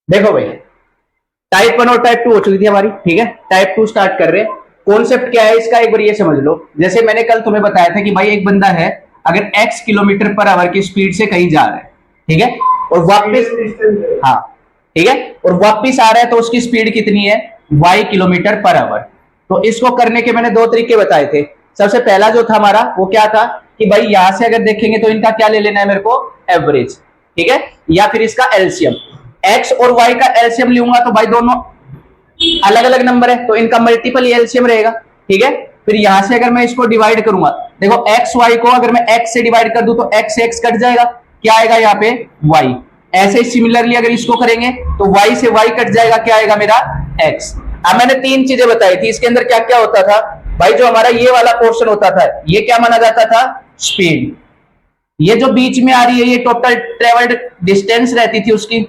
देखो भाई, टाइप 1 और टाइप 2 हो चुकी थी हमारी, ठीक है। टाइप 2 स्टार्ट कर रहे हैं। कॉन्सेप्ट क्या है इसका, एक बार ये समझ लो। जैसे मैंने कल तुम्हें बताया था कि भाई एक बंदा है, अगर x किलोमीटर पर आवर की स्पीड से कहीं जा रहा है, ठीक है, और वापस, हाँ ठीक है, और वापस आ रहा है, तो उसकी स्पीड कितनी है, y किलोमीटर पर आवर। तो इसको करने के मैंने दो तरीके बताए थे। सबसे पहला जो था हमारा वो क्या था कि भाई यहां से अगर देखेंगे तो इनका क्या ले लेना है मेरे को, एवरेज, ठीक है, या फिर इसका एलसीएम। x और y का एलसीएम लूंगा तो भाई दोनों अलग अलग नंबर है, तो इनका मल्टीपल एलसीएम रहेगा, ठीक है। फिर यहां से अगर मैं इसको डिवाइड करूंगा, देखो एक्स वाई को अगर मैं x से डिवाइड कर दूं तो x से x कट जाएगा, क्या आएगा यहाँ पे y। ऐसे ही सिमिलरली अगर इसको करेंगे तो y से y कट जाएगा, क्या आएगा मेरा x। अब मैंने तीन चीजें बताई थी, इसके अंदर क्या क्या होता था भाई। जो हमारा ये वाला पोर्शन होता था ये क्या माना जाता था, स्पीड। ये जो बीच में आ रही है ये टोटल ट्रेवल्ड डिस्टेंस रहती थी उसकी,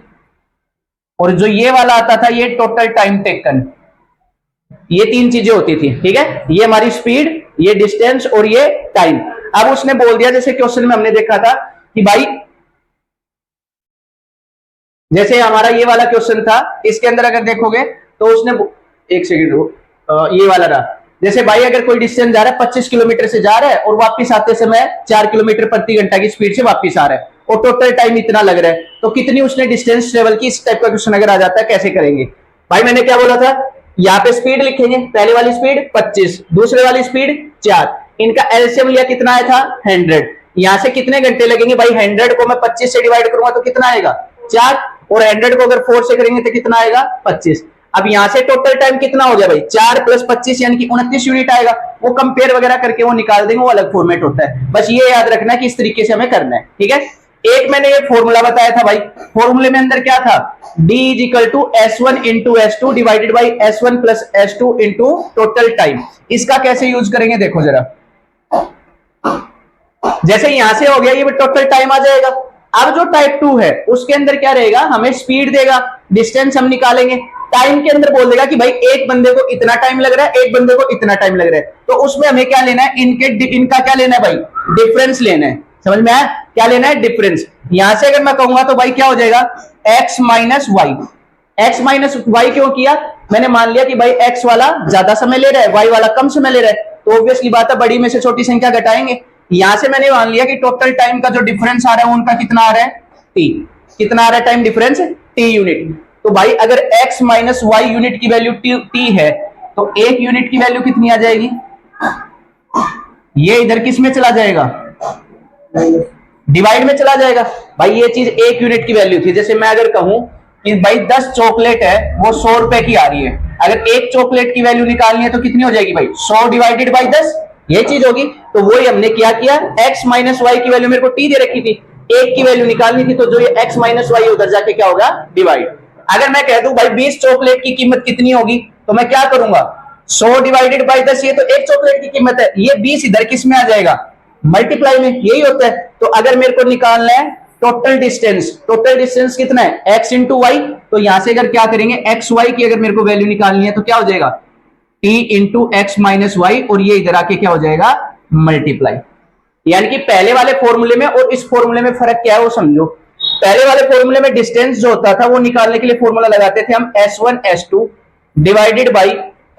और जो ये वाला आता था ये टोटल टाइम टेकन। ये तीन चीजें होती थी, ठीक है। ये हमारी स्पीड, ये डिस्टेंस और ये टाइम। अब उसने बोल दिया, जैसे क्वेश्चन में हमने देखा था कि भाई जैसे हमारा ये वाला क्वेश्चन था, इसके अंदर अगर देखोगे तो उसने, एक सेकेंड ये वाला रहा। जैसे भाई अगर कोई डिस्टेंस जा रहा है 25 किलोमीटर से जा रहा है और वापस आते समय 4 किलोमीटर प्रति घंटा की स्पीड से वापस आ रहा है और टोटल टाइम इतना लग रहा है, तो कितनी उसने डिस्टेंस ट्रेवल की। इस टाइप का क्वेश्चन अगर आ जाता है कैसे करेंगे भाई। मैंने क्या बोला था, यहाँ पे स्पीड लिखेंगे, पहले वाली स्पीड 25, दूसरे वाली स्पीड 4, इनका एलसीएम लिया, कितना आया था 100। यहां से कितने घंटे लगेंगे भाई, 100 को मैं 25 से डिवाइड करूंगा तो कितना आएगा 4, और 100 को अगर 4 से करेंगे तो कितना आएगा 25। अब यहां से टोटल टाइम कितना हो गया भाई, 4 + 25 यानी कि 29 यूनिट आएगा। वो कंपेयर वगैरह करके वो निकाल देंगे, वो अलग फॉर्मेट होता है। बस ये याद रखना है कि इस तरीके से हमें करना है, ठीक है। एक मैंने ये फॉर्मूला बताया था भाई, फॉर्मूले में अंदर क्या था, d = S1 × S2 divided by S1 + S2 into total time. इसका कैसे यूज करेंगे देखो जरा। जैसे यहां से हो गया, ये टोटल टाइम आ जाएगा। अब जो टाइप 2 है उसके अंदर क्या रहेगा, हमें स्पीड देगा, डिस्टेंस हम निकालेंगे, टाइम के अंदर बोल देगा कि भाई एक बंदे को इतना टाइम लग रहा है, एक बंदे को इतना टाइम लग रहा है। तो उसमें हमें क्या लेना है, इनका क्या लेना है भाई, डिफरेंस लेना है। समझ में आया, क्या लेना है, डिफरेंस। यहां से अगर मैं कहूंगा तो भाई क्या हो जाएगा, x - y। x - y क्यों किया, मैंने मान लिया कि भाई x वाला ज्यादा समय ले रहा है, y वाला कम समय ले रहा है, तो ऑब्वियसली बात है बड़ी में से छोटी संख्या घटाएंगे। यहां से मैंने मान लिया कि टोटल टाइम का जो डिफरेंस आ रहा है उनका कितना आ रहा है, t। कितना आ रहा है टाइम डिफरेंस, t यूनिट। तो भाई अगर x - y यूनिट की वैल्यू t है तो एक यूनिट की वैल्यू कितनी आ जाएगी, ये इधर किस में चला जाएगा, डिवाइड में चला जाएगा। भाई ये चीज एक यूनिट की वैल्यू थी। जैसे मैं अगर कहूं कि भाई 10 चॉकलेट है वो 100 रुपए की आ रही है, अगर एक चॉकलेट की वैल्यू निकालनी है तो कितनी हो जाएगी भाई, 100 डिवाइडेड बाई 10, ये चीज होगी। तो वही हमने क्या किया, x - y की वैल्यू मेरे को t दे रखी थी, एक की वैल्यू निकालनी थी, तो जो ये x - y उधर जाके क्या होगा, डिवाइड। अगर मैं कह दूं भाई 20 चॉकलेट की कीमत कितनी होगी, तो मैं क्या करूंगा, 100 डिवाइडेड बाई 10, ये तो एक चॉकलेट की कीमत है, ये 20 इधर किस में आ जाएगा, मल्टीप्लाई में, यही होता है। तो अगर मेरे को निकालना है टोटल डिस्टेंस, टोटल डिस्टेंस कितना है, x × y, तो यहां से अगर क्या करेंगे, x y की अगर मेरे को वैल्यू निकालनी है तो क्या हो जाएगा, t × x - y, और ये इधर आके क्या हो जाएगा, मल्टीप्लाई। यानी कि पहले वाले फॉर्मूले में और इस फॉर्मूले में फर्क क्या है वो समझो। पहले वाले फॉर्मूले में डिस्टेंस जो होता था वो निकालने के लिए फॉर्मूला लगाते थे हम S1 S2 divided by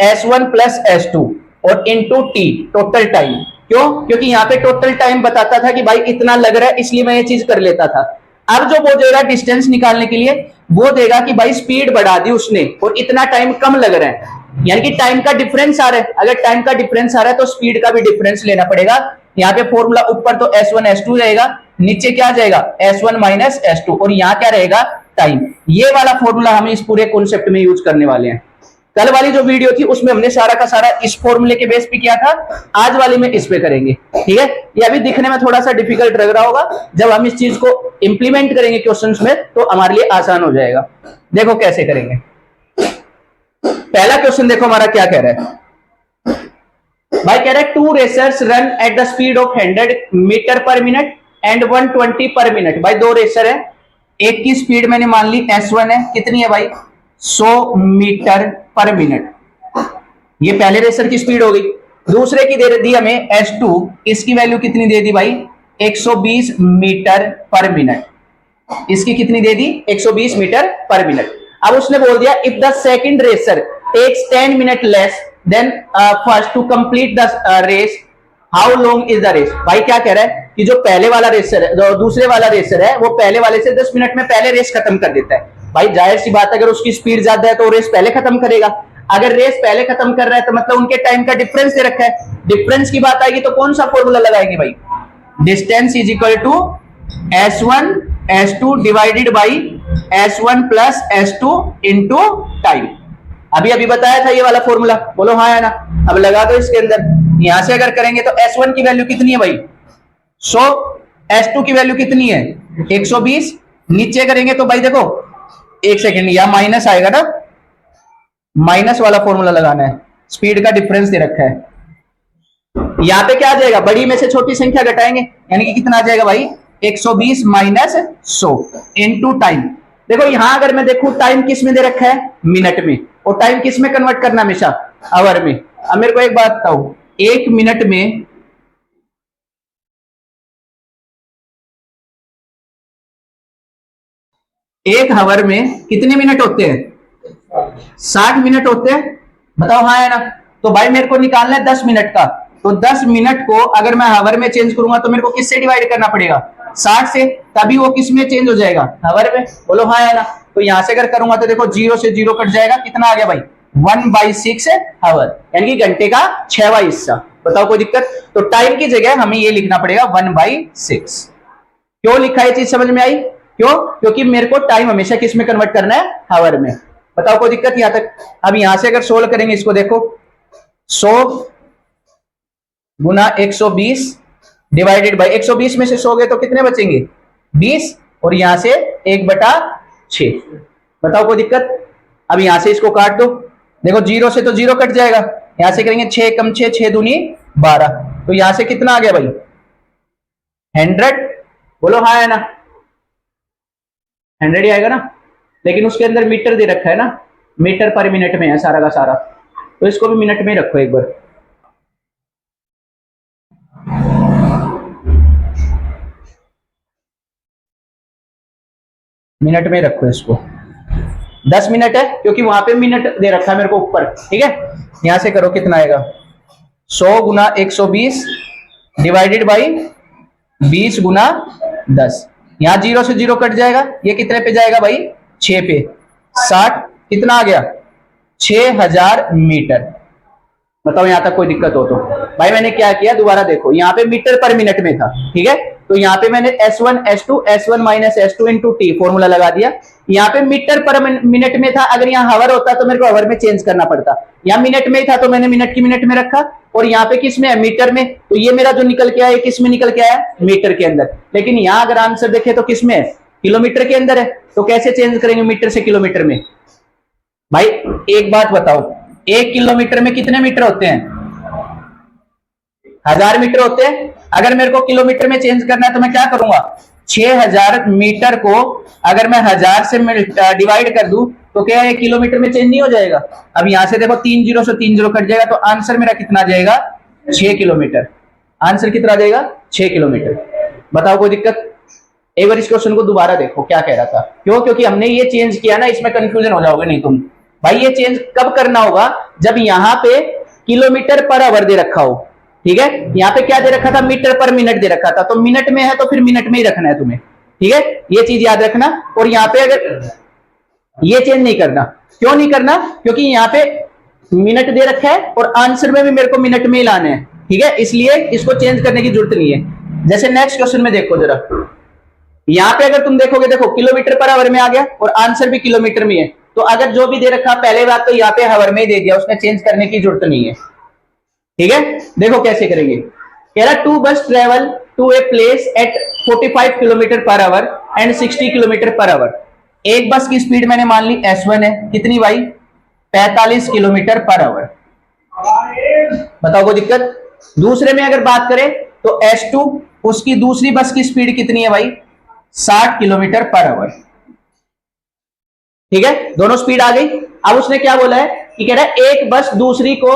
S1 + S2 और इनटू t, टोटल टाइम। क्यों, क्योंकि यहाँ पे टोटल टाइम बताता था कि भाई इतना लग रहा है, इसलिए मैं ये चीज कर लेता था। अब जो वो देगा डिस्टेंस निकालने के लिए, वो देगा कि भाई स्पीड बढ़ा दी उसने और इतना टाइम कम लग रहा है, यानी कि टाइम का डिफरेंस आ रहा है। अगर टाइम का डिफरेंस आ रहा है तो स्पीड का भी डिफरेंस लेना पड़ेगा। यहाँ पे फॉर्मूला ऊपर तो S1 S2 रहेगा, नीचे क्या जाएगा, S1 - S2, और यहाँ क्या रहेगा, टाइम। ये वाला फॉर्मूला हम इस पूरे कॉन्सेप्ट में यूज करने वाले हैं। कल वाली जो वीडियो थी उसमें हमने सारा का सारा इस फॉर्मूले के बेस पे किया था, आज वाली में इस पे करेंगे, ठीक है। ये अभी दिखने में थोड़ा सा डिफिकल्ट लग रहा होगा, जब हम इस चीज को इंप्लीमेंट करेंगे क्वेश्चंस में तो हमारे लिए आसान हो जाएगा। देखो कैसे करेंगे। पहला क्वेश्चन देखो हमारा क्या कह रहा है भाई, कह रहा है 2 racers run at the speed of 100 metre per minute and 120 per minute. भाई 2 रेसर है, एक की स्पीड मैंने मान ली S1 है, कितनी है भाई, 100 मीटर पर मिनट, ये पहले रेसर की स्पीड हो गई। दूसरे की दे दी हमें S2, इसकी वैल्यू कितनी दे दी भाई, 120 मीटर पर मिनट, इसकी कितनी दे दी, 120 मीटर पर मिनट। अब उसने बोल दिया if the second racer takes 10 minute less than first to complete the race, how long is the race. भाई क्या कह रहा है कि जो पहले वाला रेसर है, जो दूसरे वाला रेसर है, वो पहले वाले से 10 मिनट में पहले रेस खत्म कर देता है। भाई जाहिर सी बात है, अगर उसकी स्पीड ज्यादा है तो रेस पहले खत्म करेगा। अगर रेस पहले खत्म कर रहा है तो मतलब उनके टाइम का डिफरेंस दे रखा है। डिफरेंस की बात आएगी तो कौन सा फॉर्मूला लगाएंगे भाई, distance is equal to S1 S2 divided by S1 plus S2 into time. अभी अभी बताया था ये वाला फॉर्मूला, बोलो हाँ है ना। अब लगा दो इसके अंदर, यहां से अगर करेंगे तो S1 की वैल्यू कितनी है भाई 100, S2 की वैल्यू कितनी है 120, नीचे करेंगे तो भाई देखो एक सेकेंड, यहां माइनस आएगा ना, माइनस वाला फॉर्मूला लगाना है, स्पीड का डिफरेंस दे रखा है। यहां पे क्या आ जाएगा, बड़ी में से छोटी संख्या घटाएंगे, यानी कि कितना आ जाएगा भाई 120 माइनस 100 इनटू टाइम। देखो यहां अगर मैं देखूं टाइम किस में दे रखा है, मिनट में, और टाइम किस में कन्वर्ट करना हमेशा, आवर में। अब मेरे को एक बात बताओ, एक मिनट में एक हावर में कितने मिनट होते हैं 60 मिनट होते हैं, बताओ हाँ है ना। तो भाई मेरे को निकालना है 10 मिनट का, तो 10 मिनट को अगर मैं हावर में चेंज करूंगा तो मेरे को किससे डिवाइड करना पड़ेगा 60 से, तभी वो किस में चेंज हो जाएगा हावर में, बोलो हाँ है ना। तो यहां से अगर करूंगा तो देखो 0 से 0 कट जाएगा, कितना आ गया भाई 1/6 हावर, यानी कि घंटे का 6वां हिस्सा। बताओ कोई दिक्कत। तो टाइम की जगह हमें ये लिखना पड़ेगा 1/6। क्यों लिखा है चीज समझ में आई, क्यों, क्योंकि मेरे को टाइम हमेशा किस में कन्वर्ट करना है, हावर में। बताओ कोई दिक्कत यहां तक। अब यहां से अगर सोल्व करेंगे इसको, देखो 100 गुना 120 डिवाइडेड बाई 120 में से 100 गए तो कितने बचेंगे 20, और यहां से 1/6। बताओ कोई दिक्कत। अब यहां से इसको काट दो, देखो 0 से तो 0 कट जाएगा, यहां से करेंगे 6 कम 6 6 दूनी 12, तो यहां से कितना आ गया भाई 100, बोलो हाँ है ना, 100 ही आएगा ना। लेकिन उसके अंदर मीटर दे रखा है ना, मीटर पर मिनट में है सारा का सारा, तो इसको भी मिनट में रखो एक बार। मिनट में रखो इसको, 10 मिनट है क्योंकि वहां पे मिनट दे रखा है मेरे को ऊपर, ठीक है। यहां से करो कितना आएगा 100 गुना 120 डिवाइडेड बाई 20 गुना 10, यहां 0 से 0 कट जाएगा, ये कितने पे जाएगा भाई 6 पे, 60, कितना आ गया 6000 मीटर। बताओ यहां तक कोई दिक्कत हो तो। भाई मैंने क्या किया दोबारा देखो, यहाँ पे मीटर पर मिनट में था, ठीक है, तो यहाँ पे मैंने S1 S2 S1 minus S2 into T formula लगा दिया। यहाँ पे मीटर पर मिनट में था, अगर यहाँ हावर होता तो मेरे को हावर में चेंज करना पड़ता, यहाँ मिनट में ही था तो मैंने मिनट की मिनट में रखा, और यहाँ पे किस में है मीटर में, तो ये मेरा जो निकल के आया किस में निकल के आया मीटर के अंदर। लेकिन यहाँ अगर आंसर देखे तो किस में है किलोमीटर के अंदर है, तो कैसे चेंज करेंगे मीटर से किलोमीटर में। भाई एक बात बताओ, 1 किलोमीटर में कितने मीटर होते हैं 1000 मीटर होते हैं। अगर मेरे को किलोमीटर में चेंज करना है तो मैं क्या करूंगा 6000 मीटर को अगर मैं 1000 से डिवाइड कर दूं तो क्या है किलोमीटर में चेंज नहीं हो जाएगा। अब यहां से देखो 3 0 से 3 0 कट जाएगा, तो आंसर मेरा कितना आ जाएगा 6 किलोमीटर। आंसर कितना आ जाएगा 6 किलोमीटर। बताओ कोई दिक्कत। एक बार इस क्वेश्चन को दोबारा देखो क्या कह रहा था, क्यों, क्योंकि हमने ये चेंज किया ना, इसमें कंफ्यूजन हो जाओगे नहीं तुम। भाई ये चेंज कब करना होगा, जब यहाँ पे किलोमीटर पर आवर दे रखा हो, ठीक है। यहाँ पे क्या दे रखा था मीटर पर मिनट दे रखा था, तो मिनट में है तो फिर मिनट में ही रखना है तुम्हें, ठीक है, ये चीज याद रखना। और यहाँ पे अगर ये चेंज नहीं करना, क्यों नहीं करना, क्योंकि यहाँ पे मिनट दे रखा है और आंसर में भी मेरे को मिनट में ही लाने हैं, ठीक है, इसलिए इसको चेंज करने की जरूरत नहीं है। जैसे नेक्स्ट क्वेश्चन में देखो जरा, यहाँ पे अगर तुम देखोगे, देखो किलोमीटर पर आवर में आ गया और आंसर भी किलोमीटर में है, तो अगर जो भी दे रखा पहले बात तो यहाँ पे हावर में ही दे दिया, उसमें चेंज करने की जरूरत नहीं है, ठीक है। देखो कैसे करेंगे, कह रहा 2 bus travel to a place at 45 kilometre per hour and 60 kilometre per hour. एक बस की स्पीड मैंने मान ली S1 है, कितनी भाई 45 किलोमीटर पर आवर। बताओ कोई दिक्कत। दूसरे में अगर बात करें तो S2, उसकी दूसरी बस की स्पीड कितनी है भाई 60 किलोमीटर पर आवर, ठीक है, दोनों स्पीड आ गई। अब उसने क्या बोला है कि कह रहा है एक बस दूसरी को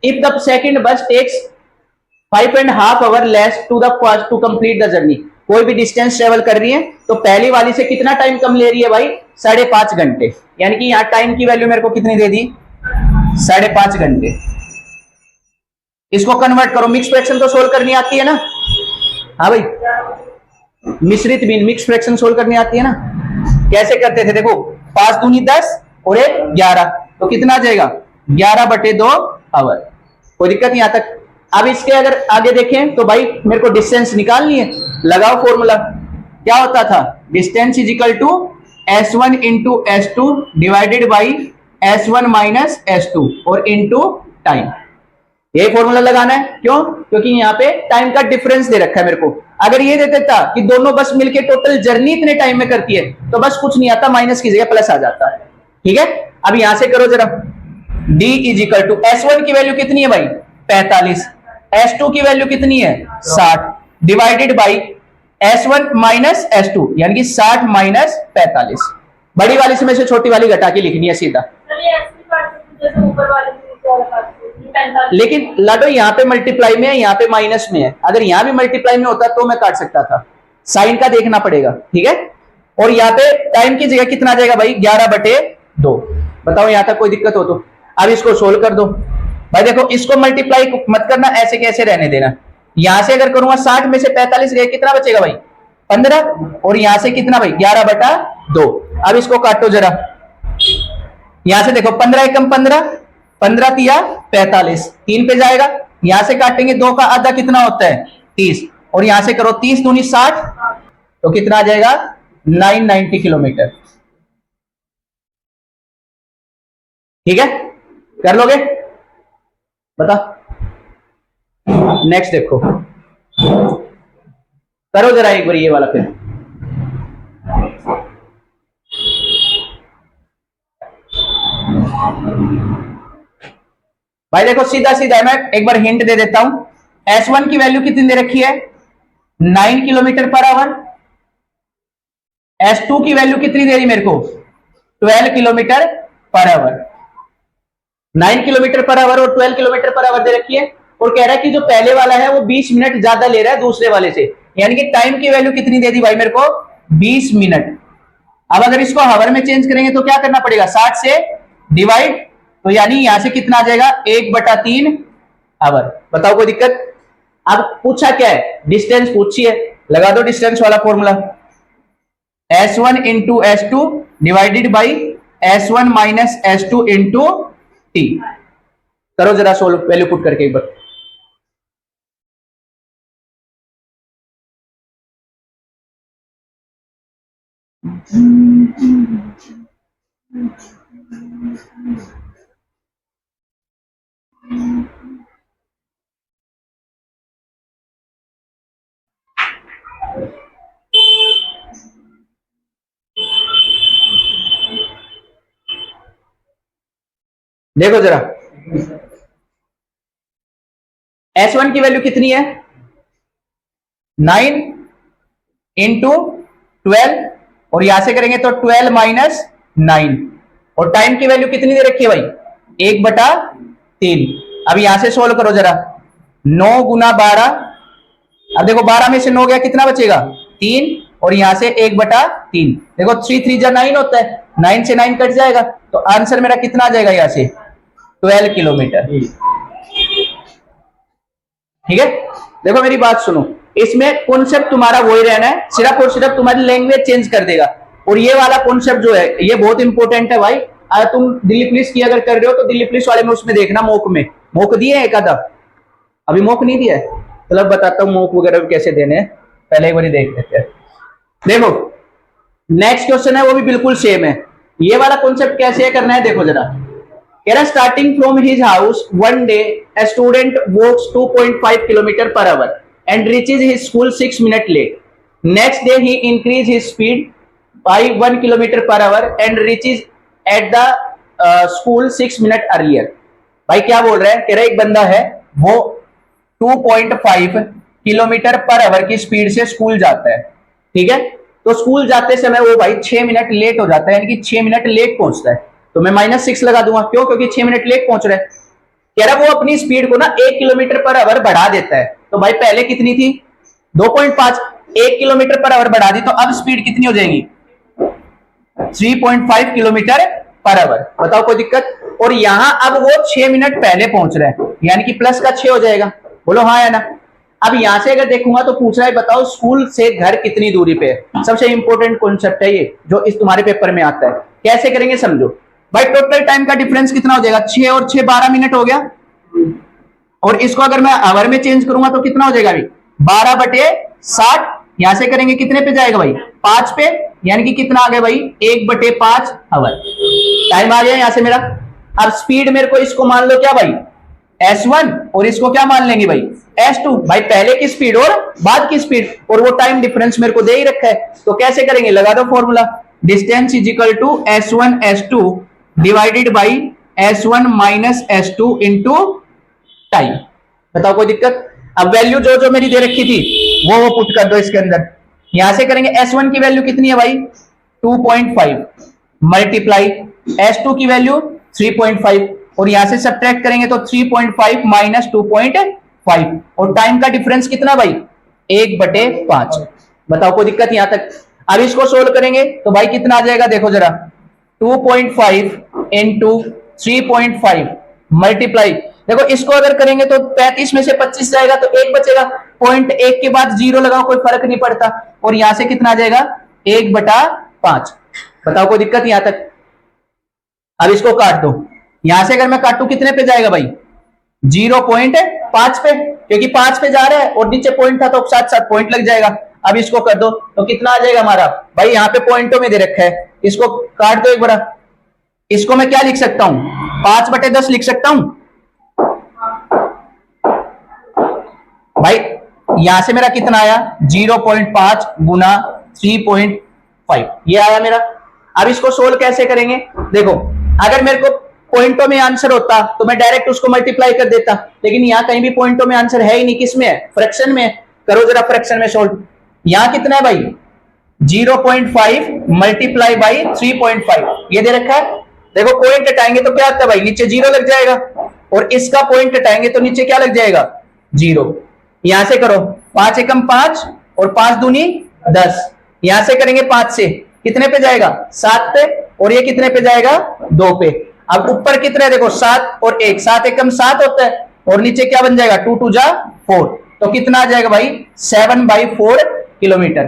if the second bus takes 5.5 hour less to the first to complete the journey, कोई भी डिस्टेंस ट्रेवल कर रही है तो पहली वाली से कितना टाइम कम ले रही है भाई, 5.5 घंटे। यानी कि यहाँ टाइम की वैल्यू मेरे को कितनी दे दी, 5.5 घंटे। इसको कन्वर्ट करो, मिक्स फ्रैक्शन तो सोल्व करनी आती है ना, हाँ भाई, मिश्रित मीन मिक्स फ्रैक्शन सोल्व करनी आती है ना। कैसे करते थे, देखो 5 दूनी 10 और 1 11, तो कितना आ जाएगा 11/2 आवर। कोई दिक्कत नहीं आता। अब इसके अगर आगे देखें तो भाई मेरे को डिस्टेंस निकालनी है, लगाओ फॉर्मूला। क्या होता था, distance is equal to S1 into S2 divided by S1 minus S2 और इंटू टाइम। ये फॉर्मूला लगाना है, क्यों, क्योंकि यहाँ पे टाइम का डिफरेंस दे रखा है मेरे को। अगर ये दे देता कि दोनों बस मिलके टोटल जर्नी इतने टाइम में करती है तो बस कुछ नहीं आता, माइनस की जगह प्लस आ जाता है। ठीक है, अब यहां से करो जरा, D is equal to S1 की वैल्यू कितनी है भाई 45, S2 की वैल्यू कितनी है 60 divided by S1 minus S2 यानी कि 60 माइनस 45। बड़ी वाली से में से छोटी वाली घटा के लिखनी है सीधा। लेकिन लाडो यहाँ पे मल्टीप्लाई में है, यहाँ पे माइनस में है। अगर यहाँ भी मल्टीप्लाई में होता तो मैं काट सकता था, साइन का देखना पड़ेगा। ठीक है, और यहाँ पे टाइम की जगह कितना आ जाएगा भाई 11/2। बताओ यहाँ तक कोई दिक्कत हो तो। अब इसको सोल्व कर दो भाई। देखो इसको मल्टीप्लाई मत करना, ऐसे कैसे रहने देना। यहां से अगर करूंगा 60 में से 45 गए, कितना बचेगा भाई 15, और यहां से कितना भाई 11/2। अब इसको काटो जरा, यहां से देखो 15 एकम 15, 15 तिया 45, 3 पे जाएगा। यहां से काटेंगे 2 का आधा कितना होता है 30, और यहां से करो 30 दूनी 60, तो कितना आ जाएगा 990 किलोमीटर। ठीक है, कर लोगे, बता। नेक्स्ट देखो, करो जरा एक बार ये वाला फिर। भाई देखो सीधा सीधा मैं एक बार हिंट दे देता हूं। S1 की वैल्यू कितनी दे रखी है 9 किलोमीटर पर आवर। S2 की वैल्यू कितनी दे रही मेरे को 12 kilometre per our. 9 kilometre per our और 12 किलोमीटर पर आवर दे रखी है, और कह रहा है कि जो पहले वाला है वो 20 मिनट ज्यादा ले रहा है दूसरे वाले से। यानी कि टाइम की वैल्यू कितनी दे दी भाई मेरे को 20 मिनट। अब अगर इसको हावर में चेंज करेंगे तो क्या करना पड़ेगा 60 से डिवाइड, तो यानी यहां से कितना आ जाएगा 1/3 आवर। बताओ कोई दिक्कत। अब पूछा क्या है, डिस्टेंस पूछी है, लगा दो डिस्टेंस वाला formula, S1 into S2 divided by S1 minus S2 into T. करो जरा सोल्व, वैल्यू पुट करके एक बार। देखो जरा S1 की वैल्यू कितनी है 9 इंटू 12, और यहां से करेंगे तो 12 माइनस 9, और टाइम की वैल्यू कितनी दे रखी है भाई 1/3। अब यहां से सोल्व करो जरा, 9 गुना 12। अब देखो 12 में से 9 गया, कितना बचेगा 3, और यहां से 1/3। देखो 3 3 जा 9 होता है, 9 से 9 कट जाएगा, तो आंसर मेरा कितना आ जाएगा यहां से 12 किलोमीटर। ठीक है, देखो मेरी बात सुनो, इसमें कॉन्सेप्ट तुम्हारा वही रहना है, सिर्फ और सिर्फ तुम्हारी लैंग्वेज चेंज कर देगा। और ये वाला कॉन्सेप्ट जो है ये बहुत इंपॉर्टेंट है भाई। अगर तुम दिल्ली पुलिस की अगर कर रहे हो तो दिल्ली पुलिस वाले में उसमें देखना, मोक दिए है एक आधा, अभी मोक नहीं दिया है, चलो बताता हूँ मोक वगैरह कैसे देने हैं, पहले एक बार देख लेते हैं। देखो नेक्स्ट क्वेश्चन है वो भी बिल्कुल सेम है। ये वाला कॉन्सेप्ट कैसे करना है देखो जरा। कह रहा starting from his house one day a student walks 2.5 kilometer per hour and reaches his school 6 minutes late. Next day he increases his speed by 1 kilometer per hour and reaches at the school 6 minutes earlier. भाई क्या बोल रहा है, कह रहा एक बंदा है वो 2.5 किलोमीटर पर आवर की स्पीड से स्कूल जाता है। ठीक है, तो स्कूल जाते समय वो भाई 6 मिनट लेट हो जाता है, यानी कि 6 मिनट लेट पहुंचता है। तो मैं -6 लगा दूंगा, क्यों, क्योंकि 6 मिनट लेट पहुंच रहा है। कह रहा वो अपनी स्पीड को ना 1 किलोमीटर पर आवर बढ़ा देता है। तो भाई पहले कितनी थी 2.5, 1 किलोमीटर पर आवर बढ़ा दी तो अब स्पीड कितनी हो जाएगी 3.5 किलोमीटर पर आवर। बताओ कोई दिक्कत। और यहां अब वो 6 मिनट पहले पहुंच रहा है, यानी कि प्लस का 6 हो जाएगा। बोलो हाँ या ना। अब यहां से अगर देखूंगा तो पूछ रहा है बताओ स्कूल से घर कितनी दूरी पे है। सबसे इंपॉर्टेंट कॉन्सेप्ट है ये जो इस तुम्हारे पेपर में आता है। कैसे करेंगे समझो भाई। टोटल टाइम का डिफरेंस कितना हो जाएगा 6 और 6 12 मिनट हो गया। और इसको अगर मैं आवर में चेंज करूंगा तो कितना हो जाएगा भाई 12/60। यहां से करेंगे कितने पे जाएगा भाई 5 पे, यानी कि कितना आ गया भाई 1/5 आवर। टाइम आ गया यहां से मेरा। अब स्पीड मेरे को इसको मान लो क्या भाई S1 और इसको क्या मान लेंगे भाई S2। भाई पहले की स्पीड और बाद की स्पीड और वो टाइम डिफरेंस मेरे को दे ही रखा है। तो कैसे करेंगे लगा दो formula. Distance is equal to S1 S2 divided by S1 minus S2 into time. बताओ कोई दिक्कत। अब वैल्यू जो जो मेरी दे रखी थी वो पुट कर दो इसके अंदर। यहां से करेंगे S1 की वैल्यू कितनी है भाई 2.5 मल्टीप्लाई S2 की वैल्यू 3.5 और यहां से सब्ट्रैक्ट करेंगे तो 3.5 माइनस 2.5 और टाइम का डिफरेंस कितना भाई 1/5। बताओ कोई दिक्कत यहां तक। अब इसको सोल्व करेंगे तो भाई कितना आ जाएगा देखो जरा 2.5 इंटू 3.5 मल्टीप्लाई। देखो इसको अगर करेंगे तो 35 में से 25 जाएगा तो 1 बचेगा। 0.1 के बाद 0 लगाओ कोई फर्क नहीं पड़ता। और यहां से कितना आ जाएगा 1/5। बताओ कोई दिक्कत यहां तक। अब इसको काट दो। यहां से अगर मैं काटू कितने पे जाएगा भाई 0.5 पे, क्योंकि 5 पे जा रहा है और नीचे पॉइंट था तो साथ साथ पॉइंट लग जाएगा। अब इसको कर दो तो कितना आ जाएगा हमारा भाई यहाँ पे पॉइंटों में दे रखा है। इसको काट दो एक बार। इसको मैं क्या लिख सकता हूं 5/10 लिख सकता हूं भाई। यहां से मेरा कितना आया 0.5 गुना 3.5 ये आया मेरा। अब इसको सोल्व कैसे करेंगे देखो। अगर मेरे को पॉइंटों में आंसर होता तो मैं डायरेक्ट उसको मल्टीप्लाई कर देता, लेकिन यहां कहीं भी पॉइंटों में आंसर है ही नहीं। किस में है फ्रैक्शन में। करो जरा फ्रैक्शन में सोल्व। यहां कितना है भाई 0.5 मल्टीप्लाई बाई 3.5 ये दे रखा है। देखो पॉइंट हटाएंगे तो क्या आता है भाई नीचे 0 लग जाएगा और इसका पॉइंट हटाएंगे तो नीचे क्या लग जाएगा 0। यहां से करो 5 एकम 5 और 5 दूनी 10। यहां से करेंगे 5 से कितने पे जाएगा 7 पे और ये कितने पे जाएगा 2 पे। अब ऊपर कितना है देखो 7 और 1 7 एकम 7 होता है और नीचे क्या बन जाएगा 2 2 जा 4 तो कितना आ जाएगा भाई 7/4 किलोमीटर।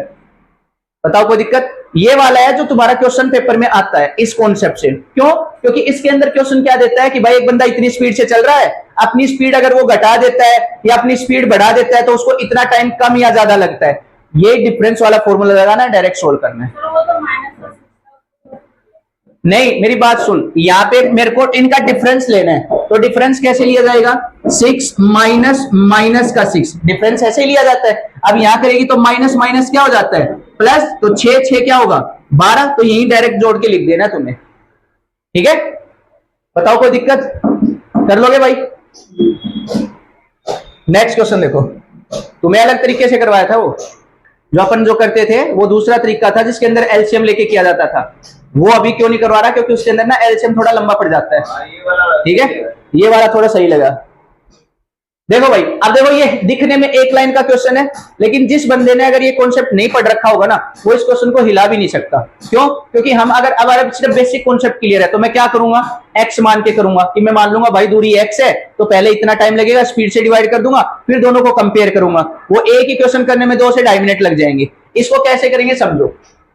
बताओ कोई दिक्कत। ये वाला है जो तुम्हारा क्वेश्चन पेपर में आता है इस कॉन्सेप्ट से। क्यों क्योंकि इसके अंदर क्वेश्चन क्या देता है कि भाई एक बंदा इतनी स्पीड से चल रहा है, अपनी स्पीड अगर वो घटा देता है या अपनी स्पीड बढ़ा देता है तो उसको इतना टाइम कम या ज्यादा लगता है। ये डिफरेंस वाला फॉर्मूला लगाना है, डायरेक्ट सोल्व करना है। नहीं मेरी बात सुन, यहाँ पे मेरे को इनका डिफरेंस लेना है तो डिफरेंस कैसे लिया जाएगा 6 माइनस माइनस का 6 डिफरेंस ऐसे लिया जाता है। अब यहां करेगी तो माइनस माइनस क्या हो जाता है प्लस, तो 6 क्या होगा 12 तो यही डायरेक्ट जोड़ के लिख देना तुम्हें। ठीक है बताओ कोई दिक्कत कर लोगे भाई। नेक्स्ट क्वेश्चन देखो। तुम्हें अलग तरीके से करवाया था वो जो अपन जो करते थे वो दूसरा तरीका था जिसके अंदर एलसीएम लेके किया जाता था। वो अभी क्यों नहीं करवा रहा क्योंकि उसके अंदर ना एलसीएम थोड़ा लंबा पड़ जाता है। ठीक है ये वाला थोड़ा सही लगा। देखो भाई अब देखो ये दिखने में एक लाइन का क्वेश्चन है लेकिन जिस बंदे ने अगर ये कॉन्सेप्ट नहीं पढ़ रखा होगा ना वो इस क्वेश्चन को हिला भी नहीं सकता। क्यों क्योंकि हम अगर हमारा सिर्फ बेसिक कॉन्सेप्ट क्लियर है तो मैं क्या करूंगा x मान के करूंगा कि मैं मान लूंगा भाई दूरी x है तो पहले इतना टाइम लगेगा स्पीड से डिवाइड कर दूंगा फिर दोनों को कंपेयर करूंगा। वो एक ही क्वेश्चन करने में 2 से 2.5 मिनट लग जाएंगे। इसको कैसे करेंगे समझो।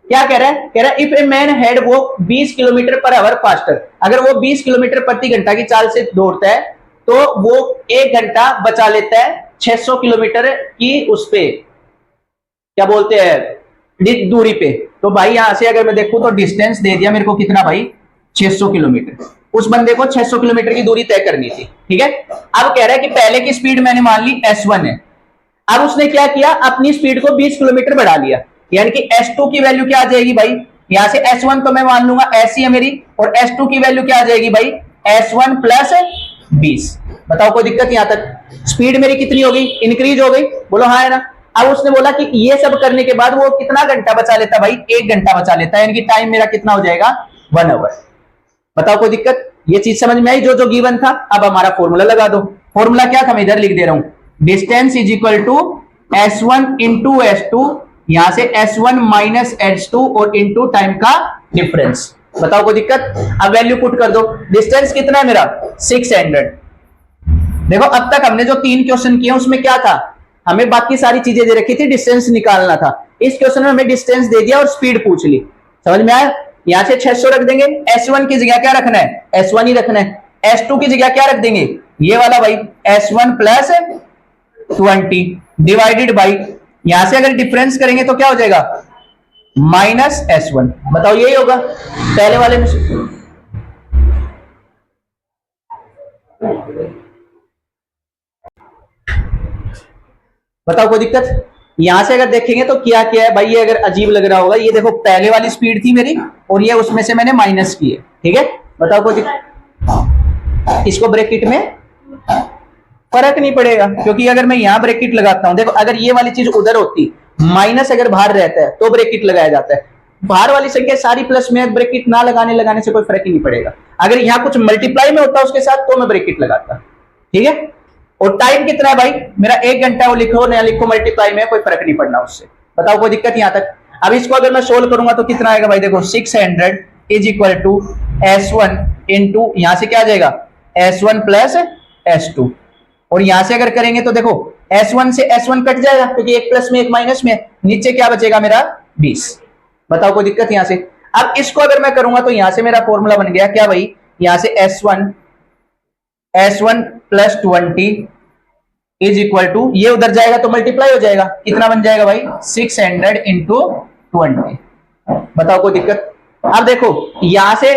क्या कह रहा है कह रहा है if a man had walk 20 kilometre per our faster, अगर वो 20 किलोमीटर प्रति घंटा की चाल से दौड़ता है तो वो 1 घंटा बचा लेता है 600 किलोमीटर की उस पे क्या बोलते हैं दूरी पे। तो भाई यहां से अगर मैं देखूं तो डिस्टेंस दे दिया मेरे को कितना भाई 600 किलोमीटर। उस बंदे को 600 किलोमीटर की दूरी तय करनी थी। ठीक है अब कह रहा है कि पहले की स्पीड मैंने मान ली S1 है। अब उसने क्या किया अपनी स्पीड को 20 किलोमीटर बढ़ा लिया, यानी कि S2 की वैल्यू क्या आ जाएगी भाई यहां से S1 तो मैं मान लूंगा ऐसी है मेरी और S2 की वैल्यू क्या आ जाएगी भाई S1 प्लस 20। बताओ कोई दिक्कत यहां तक। स्पीड मेरी कितनी हो गई इंक्रीज हो गई बोलो हाँ है ना। अब उसने बोला कि ये सब करने के बाद वो कितना घंटा बचा लेता भाई 1 घंटा बचा लेता है, यानी कि टाइम मेरा कितना हो जाएगा 1 आवर। बताओ कोई दिक्कत। ये चीज समझ में आई जो जो गिवन था। अब हमारा फॉर्मूला लगा दो। फॉर्मूला क्या था मैं इधर लिख दे रहा हूं distance is equal to S1 into S2 यहां से S1 माइनस S2 और इनटू टाइम का डिफरेंस। बताओ कोई दिक्कत? अब वैल्यू पुट कर दो। डिस्टेंस कितना है मेरा? 600। देखो अब तक हमने जो 3 क्वेश्चन किए उसमें क्या था, हमें बाकी सारी चीजें दे रखी थी, डिस्टेंस निकालना था। इस क्वेश्चन में हमें डिस्टेंस दे दिया और स्पीड पूछ ली। समझ में आया? यहां से 600 रख देंगे। S1 की जगह क्या रखना है? S1 ही रखना है। S2 की जगह क्या रख देंगे? ये वाला भाई S1 प्लस 20 डिवाइडेड बाई, यहां से अगर डिफरेंस करेंगे तो क्या हो जाएगा? Minus S1। बताओ यही होगा पहले वाले में से? बताओ कोई दिक्कत? यहां से अगर देखेंगे तो क्या क्या है भाई, ये अगर अजीब लग रहा होगा, ये देखो पहले वाली स्पीड थी मेरी और ये उसमें से मैंने माइनस की है। ठीक है, बताओ कोई दिक्कत? इसको ब्रैकेट में फर्क नहीं पड़ेगा, क्योंकि अगर मैं यहां ब्रैकेट लगाता हूं, देखो अगर ये वाली चीज उधर होती, माइनस अगर बाहर रहता है तो ब्रैकेट लगाया जाता है। बाहर वाली संख्या सारी प्लस में, ब्रैकेट ना लगाने से कोई फर्क ही नहीं पड़ेगा। अगर यहां कुछ मल्टीप्लाई में होता उसके साथ तो मैं ब्रैकेट लगाता। ठीक है, और टाइम कितना है भाई मेरा? 1 घंटा। वो लिखो ना लिखो मल्टीप्लाई में कोई फर्क नहीं पड़ना उससे। बताओ कोई दिक्कत यहां तक? अब इसको अगर मैं सोल्व करूंगा तो कितना आएगा भाई? देखो 600 is equal to S1 into, यहां से क्या आ जाएगा? S1 plus S2। और यहां से अगर करेंगे तो देखो S1 से S1 कट जाएगा, क्योंकि एक प्लस में एक माइनस में, नीचे क्या बचेगा मेरा? 20। बताओ कोई दिक्कत यहां से? अब इसको अगर मैं करूंगा तो यहां से मेरा फॉर्मूला बन गया क्या भाई? यहां से S1 plus 20 is equal to, ये उधर जाएगा तो मल्टीप्लाई हो जाएगा, कितना बन जाएगा भाई? 600 इंटू 20। बताओ कोई दिक्कत? अब देखो यहां से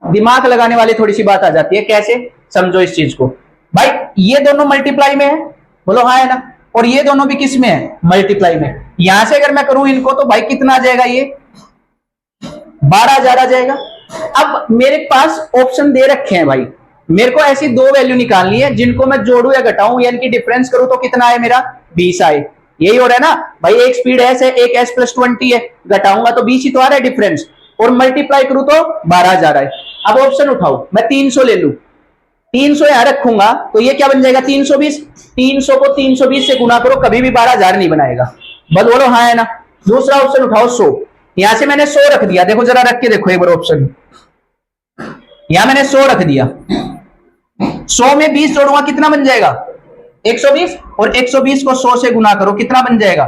दिमाग लगाने वाली थोड़ी सी बात आ जाती है। कैसे? समझो इस चीज को भाई, ये दोनों मल्टीप्लाई में है, बोलो हाँ है ना, और ये दोनों भी किस में है? मल्टीप्लाई में। यहां से अगर मैं करूं इनको तो भाई कितना आ जाएगा? ये 12,000 आ जाएगा। अब मेरे पास ऑप्शन दे रखे हैं भाई, मेरे को ऐसी दो वैल्यू निकालनी है जिनको मैं जोड़ू या घटाऊं, यानी कि डिफरेंस करूं तो कितना आए मेरा? 20 आए। यही हो रहा है ना भाई, एक स्पीड S है, एक S प्लस 20 है, घटाऊंगा तो 20 ही तो आ रहा है डिफरेंस, और मल्टीप्लाई करूं तो 12,000 आए। अब ऑप्शन उठाओ, मैं 300 ले लू, 300 यहां रखूंगा तो ये क्या बन जाएगा? 320। 300 को 320 से गुना करो, कभी भी 12,000 नहीं बनाएगा। बस बोलो हाँ है ना। दूसरा ऑप्शन उठाओ 100, यहां से मैंने 100 रख दिया, देखो जरा रख के देखो एक बार ऑप्शन, यहां मैंने 100 रख दिया, 100 में 20 जोड़ूंगा कितना बन जाएगा? 120, और 120 को 100 से गुना करो कितना बन जाएगा?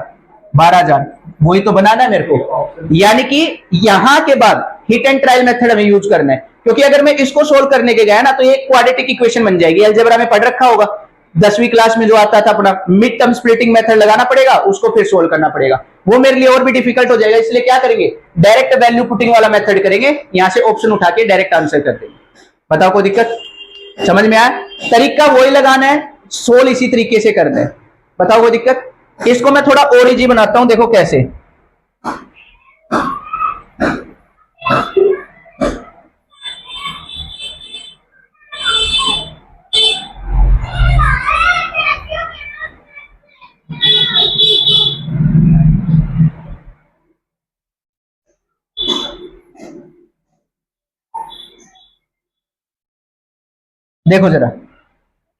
12,000। वही तो बनाना है मेरे को, यानी कि यहां के बाद हिट एंड ट्रायल मेथड हमें यूज करना है, क्योंकि अगर मैं इसको सोल्व करने के गया ना तो ये क्वाड्रेटिक इक्वेशन बन जाएगी। अलजेब्रा में पढ़ रखा होगा 10वीं क्लास में जो आता था अपना मिड टर्म स्प्लिटिंग मेथड लगाना पड़ेगा, उसको फिर सोल्व करना पड़ेगा, वो मेरे लिए और भी डिफिकल्ट हो जाएगा। इसलिए क्या करेंगे? डायरेक्ट वैल्यू पुटिंग वाला मेथड करेंगे, यहां से ऑप्शन उठा के डायरेक्ट आंसर कर देंगे। बताओ कोई दिक्कत? समझ में आया? तरीका वही लगाना है, सोल्व इसी तरीके से करना है। बताओ कोई दिक्कत? इसको मैं थोड़ा और इजी बनाता हूं, देखो कैसे। देखो जरा,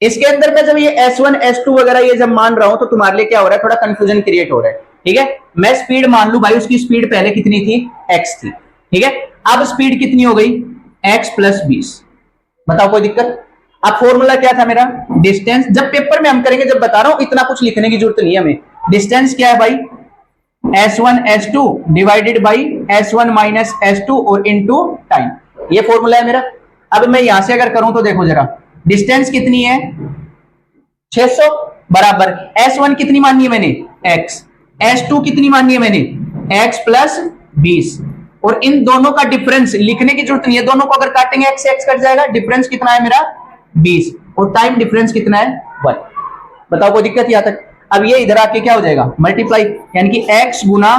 इसके अंदर मैं जब ये S1 S2 वगैरह ये जब मान रहा हूं तो तुम्हारे लिए क्या हो रहा है? थोड़ा कंफ्यूजन क्रिएट हो रहा है। ठीक है, मैं स्पीड मान लू भाई, उसकी स्पीड पहले कितनी थी? x थी। ठीक है, अब स्पीड कितनी हो गई? x plus 20। बताओ कोई दिक्कत? अब फॉर्मूला क्या था मेरा? डिस्टेंस। जब पेपर में हम करेंगे, जब बता रहा हूं इतना कुछ लिखने की जरूरत नहीं है हमें। डिस्टेंस क्या है भाई? S1 S2 divided by S1 minus S2 और इनटू टाइम, ये फॉर्मूला है मेरा। अब मैं यहां से अगर करूं तो देखो जरा, डिस्टेंस कितनी है? 600 बराबर S1 कितनी मानी है मैंने? x, S2 कितनी मानी है मैंने? x प्लस 20, और इन दोनों का डिफरेंस लिखने की जरूरत नहीं है, दोनों को अगर काटेंगे x से x कट जाएगा, डिफरेंस कितना है मेरा? 20, और टाइम डिफरेंस कितना है? 1। बताओ कोई दिक्कत यहां तक? अब ये इधर आके क्या हो जाएगा? मल्टीप्लाई, यानी कि x गुना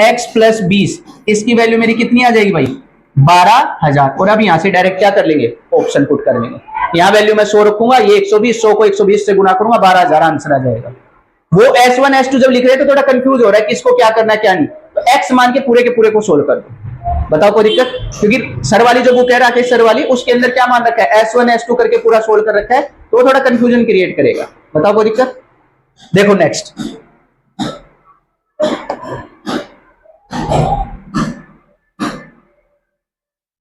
x प्लस 20, इसकी वैल्यू मेरी कितनी आ जाएगी भाई? 12,000। और अब यहां से डायरेक्ट क्या कर लेंगे? ऑप्शन पुट कर लेंगे। यहां वैल्यू मैं 100 रखूंगा, ये 120, 100 को 120 से गुना करूंगा, 12,000 आंसर आ जाएगा। वो S1 S2 जब लिख रहे थे तो थोड़ा कंफ्यूज हो रहा है कि इसको क्या करना है क्या नहीं, तो x मान के पूरे को सोल्व कर दो। बताओ कोई दिक्कत? क्योंकि सर वाली जो बुक है राकेश सर वाली, उसके अंदर क्या मान रखा है? S1 S2 करके पूरा सोल्व कर रखा है, तो थोड़ा कंफ्यूजन क्रिएट करेगा। बताओ कोई दिक्कत? देखो नेक्स्ट,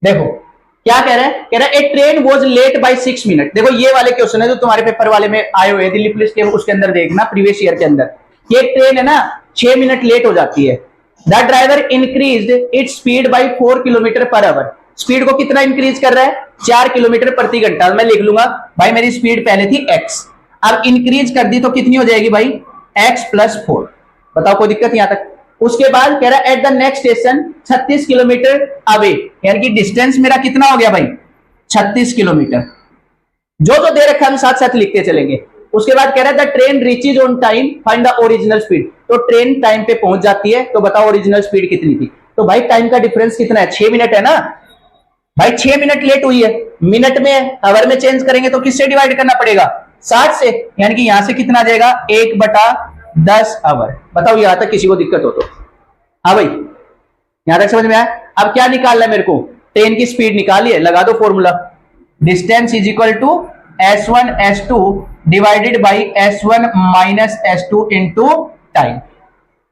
देखो क्या कह रहा है, कह रहा है a train was late by 6 minute. देखो ये वाले क्वेश्चन है जो तुम्हारे पेपर वाले में आए हुए हैं दिल्ली पुलिस के, उसके अंदर देखना प्रीवियस ईयर के अंदर। ये ट्रेन है ना 6 मिनट लेट हो जाती है। The driver increased its speed bye 4 kilometre per our. Speed को कितना इंक्रीज कर रहा है, 4 किलोमीटर प्रति घंटा। मैं लिख लूंगा भाई मेरी स्पीड पहले थी x, अब इंक्रीज कर दी तो कितनी हो जाएगी भाई x+4। बताओ कोई दिक्कत यहां तक। उसके बाद कह रहा है at the next station 36 kilometre away, यानी कि डिस्टेंस मेरा कितना हो गया भाई 36 किलोमीटर। जो जो दे रखा है हम साथ साथ लिखते चलेंगे। उसके बाद कह रहा है the train reaches on time find the original speed. तो ट्रेन टाइम पे पहुंच जाती है तो बताओ ओरिजिनल स्पीड कितनी थी। तो भाई टाइम का डिफरेंस कितना है, 6 मिनट है ना भाई, 6 मिनट लेट हुई है। मिनट में आवर में चेंज करेंगे तो किससे डिवाइड करना पड़ेगा 60 से, यानी कि यहां से कितना आ जाएगा 1/10 आवर। बताओ यहां तक किसी को दिक्कत हो तो। हाँ भाई यहां तक समझ में आया। अब क्या निकालना है मेरे को, ट्रेन की स्पीड निकालिए, लगा दो formula, distance is equal to s1 s2 divided by s1 minus s2 into time.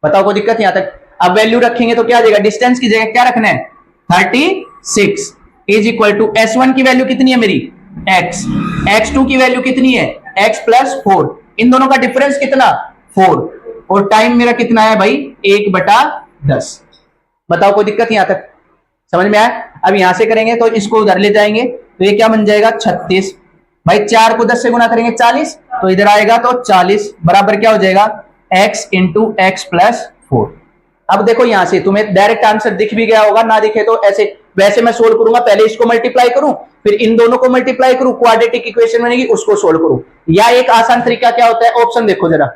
बताओ कोई दिक्कत यहां तक। अब वैल्यू रखेंगे तो क्या आ जाएगा, डिस्टेंस की जगह क्या रखना है 36 इज इक्वल टू s1 की वैल्यू कितनी है मेरी x, x2 की वैल्यू कितनी है x+4, इन दोनों का डिफरेंस कितना 4, और टाइम मेरा कितना है भाई 1/10। बताओ कोई दिक्कत यहां तक समझ में आया। अब यहां से करेंगे तो इसको उधर ले जाएंगे तो ये क्या बन जाएगा 36, भाई 4 को 10 से गुना करेंगे 40, तो इधर आएगा तो 40 बराबर क्या हो जाएगा x इंटू x+4। अब देखो यहां से तुम्हें डायरेक्ट आंसर दिख भी गया होगा, ना दिखे तो ऐसे वैसे मैं सोल्व करूंगा, पहले इसको मल्टीप्लाई करूं फिर इन दोनों को मल्टीप्लाई करूं, क्वाड्रेटिक इक्वेशन बनेगी उसको सोल्व करूं। या एक आसान तरीका क्या होता है, ऑप्शन देखो जरा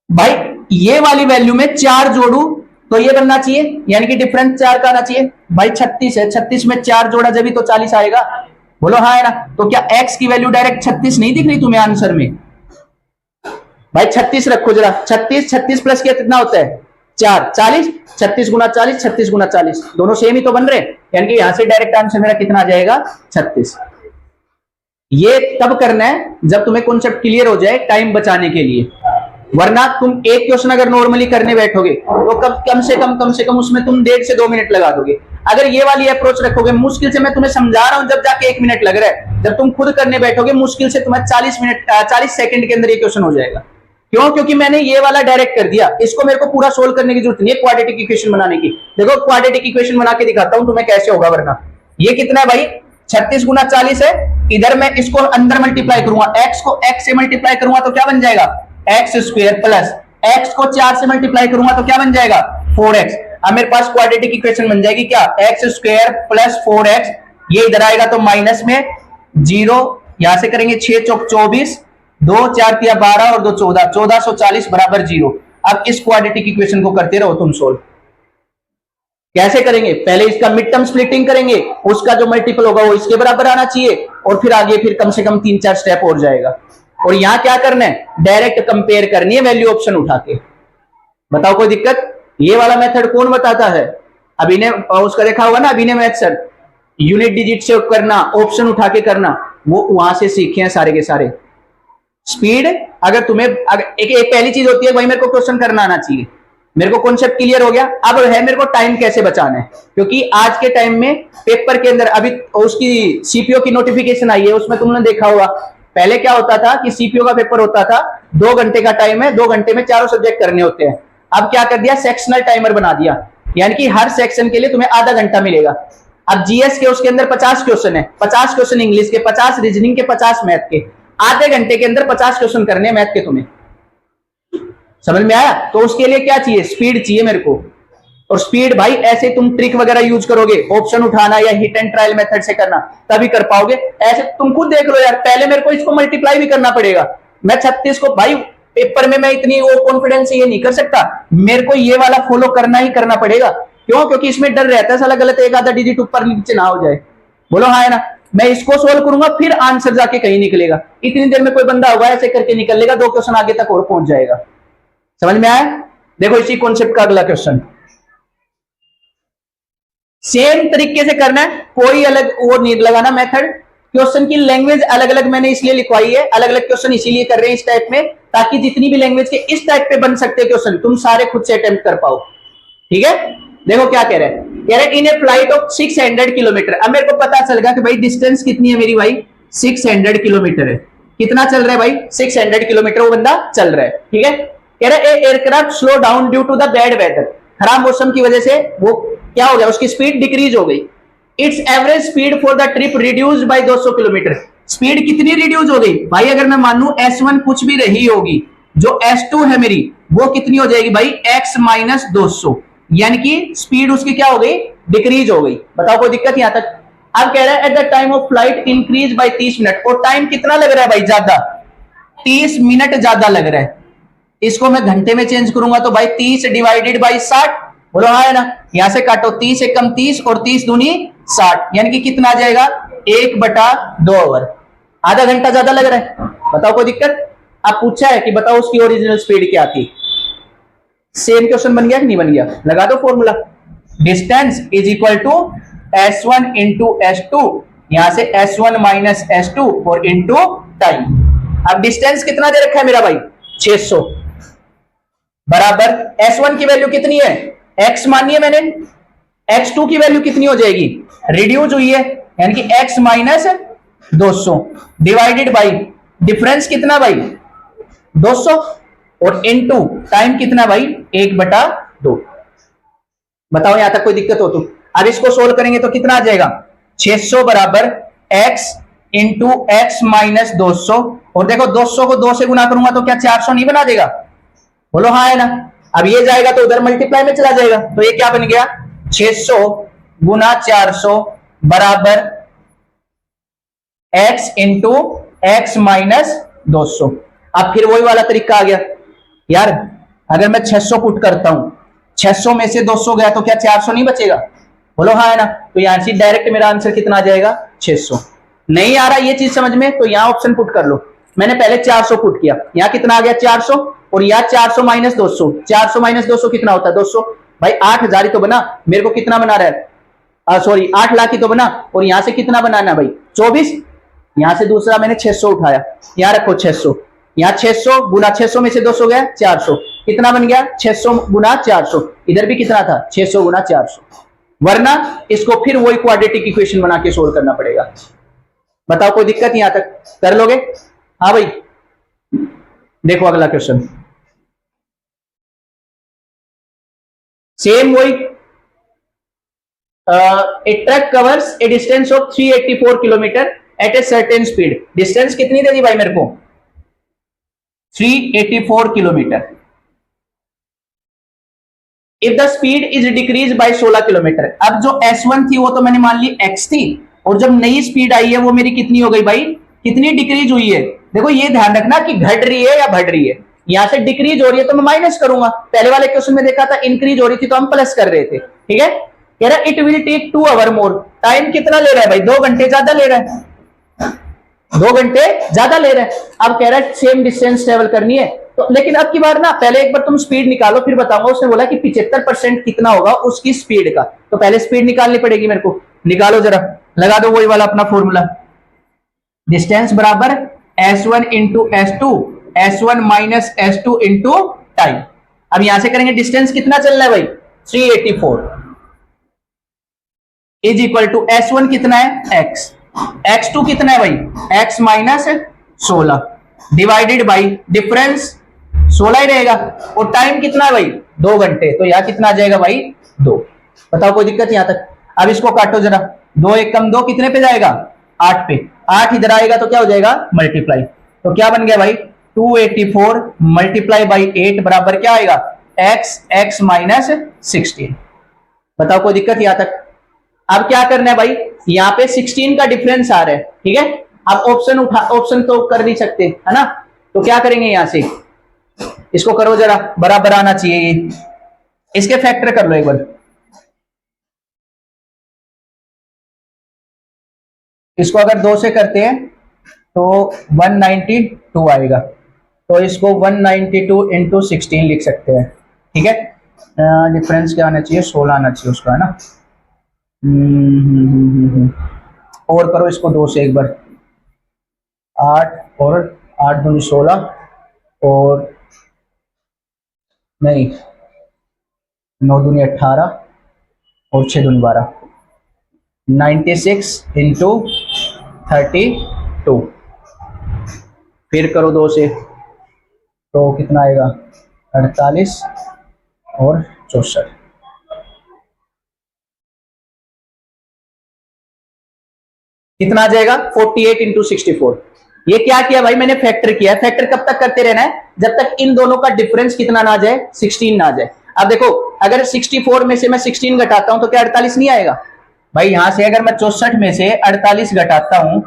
भाई, ये वाली वैल्यू में 4 जोड़ू तो ये बनना चाहिए, यानी कि डिफरेंस 4 का आना चाहिए। भाई 36 है, 36 में 4 जोड़ा जब तो 40 आएगा, बोलो हाँ है ना। तो क्या x की वैल्यू डायरेक्ट 36 नहीं दिख रही तुम्हें आंसर में, भाई 36 रखो जरा, 36 प्लस कितना होता है 4, 40, 36 गुना 40, 36 गुना 40 दोनों सेम ही तो बन रहे, यानी कि यहां से डायरेक्ट आंसर मेरा कितना आ जाएगा 36। ये तब करना है जब तुम्हें कॉन्सेप्ट क्लियर हो जाए टाइम बचाने के लिए, वरना तुम एक क्वेश्चन अगर नॉर्मली करने बैठोगे तो कम से कम उसमें तुम 1.5 से 2 मिनट लगा दोगे। अगर ये वाली अप्रोच रखोगे, मुश्किल से मैं तुम्हें समझा रहा हूं जब जाके 1 मिनट लग रहा है, जब तुम खुद करने बैठोगे मुश्किल से तुम्हें 40 सेकंड के अंदर ये क्वेश्चन हो जाएगा। क्यों, क्योंकि मैंने ये वाला डायरेक्ट कर दिया, इसको मेरे को पूरा सोल्व करने की जरूरत नहीं है क्वाड्रेटिक इक्वेशन बनाने की। देखो क्वाड्रेटिक इक्वेशन बना के दिखाता हूं तुम्हें कैसे होगा, वरना ये कितना है भाई 36 गुना 40 है, इधर मैं इसको अंदर मल्टीप्लाई करूंगा, x को x से मल्टीप्लाई करूंगा तो क्या बन जाएगा x² प्लस x को 4 से मल्टीप्लाई करूंगा तो क्या बन जाएगा 4x। अब मेरे पास क्वाड्रेटिक इक्वेशन बन जाएगी क्या x² प्लस 4x, ये इधर आएगा तो माइनस में 0, यहां से करेंगे 6 चौक 24, 2 4 तिया 12 और 2 14, 1440 बराबर 0। अब इस क्वाड्रेटिक इक्वेशन को करते रहो तुम सोल्व। कैसे करेंगे, पहले इसका मिड टर्म स्प्लिटिंग करेंगे, उसका जो मल्टीपल होगा वो इसके बराबर आना चाहिए, और फिर आगे फिर कम से कम 3-4 स्टेप और जाएगा। और यहां क्या करना है, डायरेक्ट कंपेयर करनी है वैल्यू ऑप्शन उठा के। बताओ कोई दिक्कत। ये वाला मेथड कौन बताता है, अभी ने उसका देखा होगा ना, अभी ने मैथ सर यूनिट डिजिट से करना, ऑप्शन उठा के करना, वो वहां से सीखे हैं सारे के सारे। स्पीड अगर तुम्हें एक पहली चीज होती है भाई मेरे को क्वेश्चन करना आना चाहिए, मेरे को कॉन्सेप्ट क्लियर हो गया। अब है मेरे को टाइम कैसे बचाना है, क्योंकि आज के टाइम में पेपर के अंदर अभी उसकी सीपीओ की नोटिफिकेशन आई है, उसमें तुमने देखा होगा पहले क्या होता था कि सीपीओ का पेपर होता था 2 घंटे का टाइम है, 2 घंटे में चारों सब्जेक्ट करने होते हैं। अब क्या कर दिया, सेक्शनल टाइमर बना दिया, यानी कि हर सेक्शन के लिए तुम्हें आधा घंटा मिलेगा। अब जीएस के उसके अंदर 50 क्वेश्चन है, 50 क्वेश्चन इंग्लिश के, 50 रीजनिंग के, 50 मैथ के, आधे घंटे के अंदर 50 क्वेश्चन करने हैं मैथ के। तुम्हें समझ में आया। तो उसके लिए क्या चाहिए, स्पीड चाहिए मेरे को। और स्पीड भाई ऐसे तुम ट्रिक वगैरह यूज करोगे, ऑप्शन उठाना या हिट एंड ट्रायल मेथड से करना, तभी कर पाओगे। ऐसे तुम खुद देख लो यार, पहले मेरे को इसको मल्टीप्लाई भी करना पड़ेगा। मैं 36 को भाई पेपर में मैं इतनी वो कॉन्फिडेंस से ये नहीं कर सकता, मेरे को ये वाला फॉलो करना ही करना पड़ेगा। क्यों, क्योंकि इसमें डर रहता है साला गलत एक आधा डिजिट ऊपर नीचे ना हो जाए। बोलो हाँ है ना। मैं इसको सोल्व करूंगा फिर आंसर जाके कहीं निकलेगा, इतनी देर में कोई बंदा होगा ऐसे करके निकल लेगा, 2 क्वेश्चन आगे तक और पहुंच जाएगा। समझ में आया। देखो इसी कॉन्सेप्ट का अगला क्वेश्चन सेम तरीके से करना है, कोई अलग वो नहीं लगाना मेथड। क्वेश्चन की लैंग्वेज अलग अलग मैंने इसलिए लिखवाई है, अलग अलग क्वेश्चन इसीलिए कर रहे हैं इस टाइप में, ताकि जितनी भी लैंग्वेज के इस टाइप पे बन सकते हैं क्वेश्चन तुम सारे खुद से अटेम्प्ट कर पाओ। ठीक है। देखो क्या कह रहे हैं, कह रहे इन ए फ्लाइट ऑफ 600 किलोमीटर। अब मेरे को पता चल गया कि भाई डिस्टेंस कितनी है मेरी भाई, 600 किलोमीटर है। कितना चल रहा है भाई, 600 किलोमीटर वो बंदा चल रहा है, ठीक है। कह रहा है aircraft slow down due to the bad weather, खराब मौसम की वजह से वो क्या हो गया, उसकी स्पीड डिक्रीज हो गई। It's average speed for the trip reduced by 200 kilometre. Speed कितनी रिड्यूस हो गई भाई, अगर मैं मानू S1 कुछ भी रही होगी, जो S2 है मेरी वो कितनी हो जाएगी भाई, x माइनस 200, यानी कि स्पीड उसकी क्या हो गई, डिक्रीज हो गई। बताओ कोई दिक्कत यहां तक। अब कह रहा है at the time of flight increase by 30 minute, और टाइम कितना लग रहा है भाई, ज्यादा, 30 मिनट ज्यादा लग रहा है। इसको मैं घंटे में चेंज करूंगा तो भाई 30 डिवाइडेड बाई 60, बोलो हाँ है ना, यहां से काटो 30 एकम 30 और 30 दूनी 60, यानी कि कितना आ जाएगा, 1/2 आवर, आधा घंटा ज्यादा लग रहा है। बताओ कोई दिक्कत। अब पूछा है कि बताओ उसकी ओरिजिनल स्पीड क्या थी। सेम क्वेश्चन बन गया कि नहीं बन गया, लगा दो formula, distance is equal to S1 into S2, यहां से S1 माइनस S2 और इंटू टाइम। अब डिस्टेंस कितना दे रखा है मेरा भाई, 600, बराबर S1 की वैल्यू कितनी है, x मानी है मैंने, x2 की वैल्यू कितनी हो जाएगी, रिड्यूस हुई है, यानी कि x minus 200 divided by difference कितना भाई 200 और इनटू टाइम कितना भाई 1/2। बताओ यहां तक कोई दिक्कत हो तो। अब इसको सोल्व करेंगे तो कितना आ जाएगा, 600 बराबर x इंटू एक्स माइनस 200, और देखो 200 को 2 से गुना करूंगा तो क्या 400 नहीं बना देगा, बोलो हाँ है ना। अब ये जाएगा तो उधर मल्टीप्लाई में चला जाएगा, तो ये क्या बन गया, 600 गुना 400 बराबर x इंटू एक्स माइनस 200। अब फिर वही वाला तरीका आ गया यार, अगर मैं 600 पुट करता हूं, 600 में से 200 गया तो क्या 400 नहीं बचेगा, बोलो हाँ है ना। तो यहां से डायरेक्ट मेरा आंसर कितना आ जाएगा, 600। नहीं आ रहा ये चीज समझ में, तो यहां ऑप्शन पुट कर लो। मैंने पहले 400 पुट किया, यहां कितना आ गया 400, और यहां 400 माइनस 200, 400 माइनस 200 कितना होता है 200, भाई 8000 ही तो बना, मेरे को कितना बना रहा है, सॉरी 8 लाख ही तो बना, और यहां से कितना बनाना भाई 24, यहां से दूसरा मैंने 600 उठाया, यहां रखो 600, यहां 600 गुना 600 में से 200 गया 400, कितना बन गया 600 गुना 400, इधर भी कितना था 600 गुना 400, वरना इसको फिर वही क्वाड्रेटिक इक्वेशन बना के सोल्व करना पड़ेगा। बताओ कोई दिक्कत यहां तक कर लोगे, हाँ भाई। देखो अगला क्वेश्चन, सेम वही, a truck covers a distance of 384 kilometre at a certain speed. Distance कितनी दे दी भाई मेरे को, 384 kilometre. If the speed is decrease by 16 kilometre. अब जो S1 थी वो तो मैंने मान ली x थी, और जब नई स्पीड आई है वो मेरी कितनी हो गई भाई, कितनी डिक्रीज हुई है। देखो ये ध्यान रखना कि घट रही है या बढ़ रही है, यहां से डिक्रीज हो रही है तो मैं माइनस करूंगा, पहले वाले क्वेश्चन में देखा था इंक्रीज हो रही थी तो हम प्लस कर रहे थे, ठीक है। कह रहा है it will take 2 hour more, time कितना ले रहा है भाई 2 घंटे ज्यादा ले रहा है, 2 घंटे ज्यादा ले रहा है। अब कह रहा है सेम डिस्टेंस ट्रेवल करनी है, तो लेकिन अब की बार ना पहले एक बार तुम स्पीड निकालो फिर बताऊंगा। उसने बोला कि 75% कितना होगा उसकी स्पीड का, तो पहले स्पीड निकालनी पड़ेगी मेरे को, निकालो जरा, लगा दो वही वाला अपना फॉर्मूला, डिस्टेंस बराबर S1 into S2, S1 minus S2 into time. अब यहां से करेंगे डिस्टेंस कितना चल रहा है भाई 384 इज इक्वल टू S1 कितना है x, x2 कितना है भाई x minus 16 divided by difference 16 ही रहेगा, और टाइम कितना है भाई 2 घंटे, तो यहां कितना आ जाएगा भाई 2। बताओ कोई दिक्कत यहां तक। अब इसको काटो जरा, 2 एकम 2 कितने पे जाएगा 8 पे, 8 इधर आएगा तो क्या हो जाएगा मल्टीप्लाई, तो क्या बन गया भाई 284 मल्टीप्लाई बाई 8 बराबर क्या आएगा x माइनस 16। बताओ कोई दिक्कत यहां तक। अब क्या करना है भाई, यहाँ पे 16 का डिफरेंस आ रहा है, ठीक है। अब ऑप्शन तो कर नहीं सकते है ना, तो क्या करेंगे यहां से, इसको करो जरा, बराबर आना चाहिए ये, इसके फैक्टर कर लो एक बार, इसको अगर 2 से करते हैं तो 192 आएगा, तो इसको 192 इंटू 16 लिख सकते हैं, ठीक है। डिफरेंस क्या आना चाहिए 16 आना चाहिए उसका, है ना। और करो इसको 2 से एक बार, 8 और 8 दूनी 16, और नहीं 9 दूनी 18, और 6 दूनी 12, 96 इंटू 32, फिर करो 2 से तो कितना आएगा 48 और 64। कितना आ जाएगा 48 इंटू 64। ये क्या किया भाई मैंने फैक्टर किया। फैक्टर कब तक करते रहना है जब तक इन दोनों का डिफरेंस कितना ना आ जाए 16 ना आ जाए। अब देखो अगर 64 में से मैं 16 घटाता हूं तो क्या 48 नहीं आएगा भाई। यहां से अगर मैं 64 में से 48 घटाता हूं,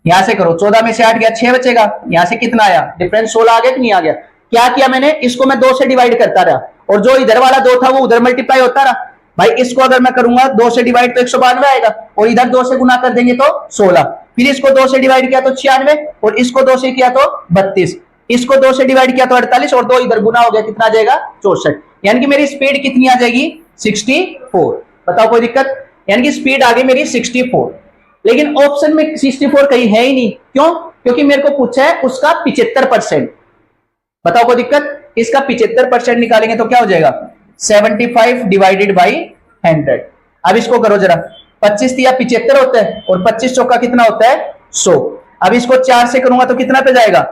यहां से करो 14 में से 8 गया 6 बचेगा। यहां से कितना आया डिफरेंस 16 आ गया कि नहीं आ गया। क्या किया मैंने इसको मैं 2 से डिवाइड करता रहा और जो इधर वाला 2 था वो उधर मल्टीप्लाई होता रहा। भाई इसको अगर मैं करूंगा 2 से डिवाइड तो 192 आएगा और इधर 2 से गुना कर देंगे तो 16। फिर इसको 2 से डिवाइड किया तो 96 और इसको 2 से किया तो 32, इसको 2 से डिवाइड किया तो 48 और 2 इधर गुना हो गया कितना आ जाएगा 64। यानी कि मेरी स्पीड कितनी आ जाएगी 64। बताओ कोई दिक्कत। यानी कि स्पीड आ गई मेरी 64। लेकिन ऑप्शन में 64 कहीं है ही नहीं। क्यों? क्योंकि मेरे को पूछा है उसका 75%। बताओ कोई दिक्कत। इसका 75% निकालेंगे तो क्या हो जाएगा 75 डिवाइडेड बाई 100। अब इसको करो जरा, 25 दिया 75 होता है और 25 चौका कितना होता है 100। अब इसको 4 से करूंगा तो कितना पे जाएगा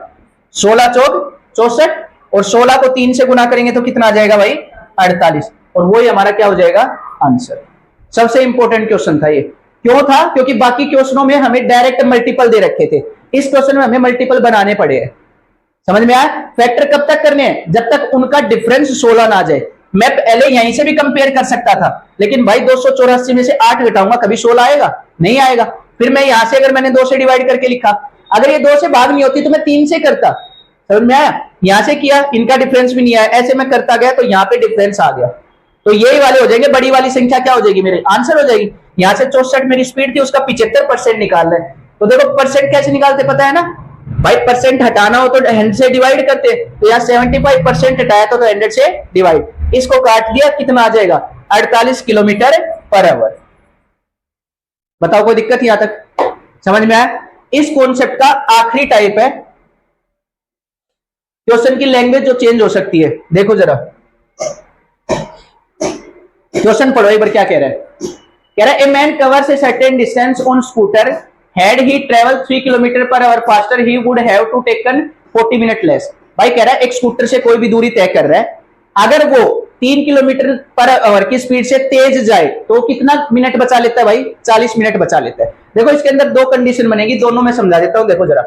16 चौक 64 और 16 को 3 से गुना करेंगे तो कितना आ जाएगा भाई 48 और वही हमारा क्या हो जाएगा आंसर। सबसे इंपॉर्टेंट क्वेश्चन था ये। क्यों था? क्योंकि बाकी क्वेश्चनों में हमें डायरेक्ट मल्टीपल दे रखे थे, इस क्वेश्चन में हमें मल्टीपल बनाने पड़े हैं। समझ में आया। फैक्टर कब तक करने हैं जब तक उनका डिफरेंस 16 ना आ जाए। मैं पहले यहीं से भी कंपेयर कर सकता था लेकिन भाई 284 में से 8 घटाऊंगा कभी 16 आएगा नहीं आएगा। फिर मैं यहां से अगर मैंने 2 से डिवाइड करके लिखा, अगर ये 2 से भाग नहीं होती तो मैं 3 से करता। समझ में आया। यहां से किया इनका डिफरेंस भी नहीं आया, ऐसे मैं करता गया तो यहां पे डिफरेंस आ गया। तो यही वाले हो जाएंगे, बड़ी वाली संख्या क्या हो जाएगी मेरे आंसर हो जाएगी। यहां से 64 मेरी स्पीड थी उसका 75% निकालना है। तो देखो परसेंट कैसे निकालते पता है ना भाई। परसेंट हटाना हो तो 100 से डिवाइड करते, तो यहाँ 75% हटाया तो 100 से डिवाइड, इसको काट दिया कितना आ जाएगा 48 किलोमीटर पर आवर। बताओ कोई दिक्कत यहां तक समझ में आया। इस कॉन्सेप्ट का आखिरी टाइप है क्वेश्चन की लैंग्वेज जो चेंज हो सकती है। देखो जरा क्वेश्चन पढ़ो एक बार क्या कह रहा है। कह रहा है a man covers a certain distance on scooter, had he traveled 3 kilometre per our faster he would have to taken 40 minute less. भाई कह रहा है एक स्कूटर से कोई भी दूरी तय कर रहा है, अगर वो 3 किलोमीटर पर आवर की स्पीड से तेज जाए तो कितना मिनट बचा लेता है भाई 40 मिनट बचा लेता है। देखो इसके अंदर 2 कंडीशन बनेगी, दोनों में समझा देता हूं। देखो जरा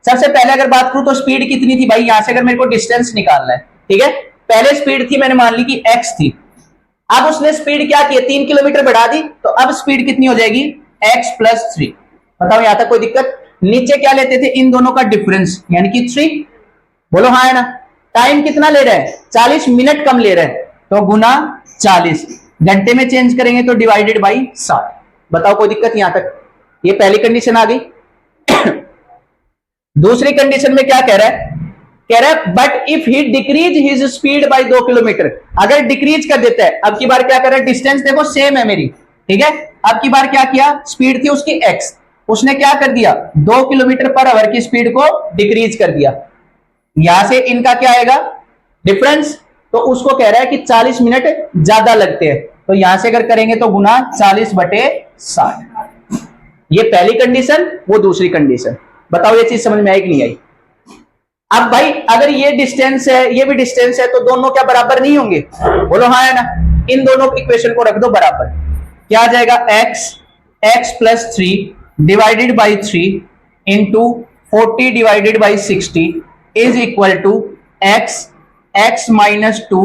सबसे पहले अगर बात करूं तो स्पीड कितनी थी भाई, यहां से अगर मेरे को डिस्टेंस निकालना है ठीक है। पहले स्पीड थी मैंने मान ली कि x थी, अब उसने स्पीड क्या की 3 किलोमीटर बढ़ा दी तो अब स्पीड कितनी हो जाएगी x + 3। बताओ यहां तक कोई दिक्कत। नीचे क्या लेते थे इन दोनों का डिफरेंस यानी कि 3। बोलो हाँ है ना। टाइम कितना ले रहा है 40 मिनट कम ले रहा है तो गुना 40, घंटे में चेंज करेंगे तो डिवाइडेड बाई 60। बताओ कोई दिक्कत यहां तक। ये पहली कंडीशन आ गई। दूसरी कंडीशन में क्या कह रहा है, कह रहा है but if he decrease his speed bye 2 kilometre, अगर डिक्रीज कर देता है। अब की बार क्या कर रहा है, डिस्टेंस देखो सेम है मेरी ठीक है। अब की बार क्या किया, स्पीड थी उसकी x, उसने क्या कर दिया 2 किलोमीटर पर आवर की स्पीड को डिक्रीज कर दिया। यहां से इनका क्या आएगा डिफरेंस, तो उसको कह रहा है कि 40 मिनट ज्यादा लगते हैं, तो यहां से अगर करेंगे तो गुना 40/60। ये पहली कंडीशन, वो दूसरी कंडीशन। बताओ ये चीज समझ में आई कि नहीं आई। अब भाई अगर ये डिस्टेंस है ये भी डिस्टेंस है तो दोनों क्या बराबर नहीं होंगे, बोलो हाँ है ना। इन दोनों इक्वेशन को रख दो बराबर, क्या आ जाएगा x + 3 divided by 3 into 40 divided by 60 is equal to x - 2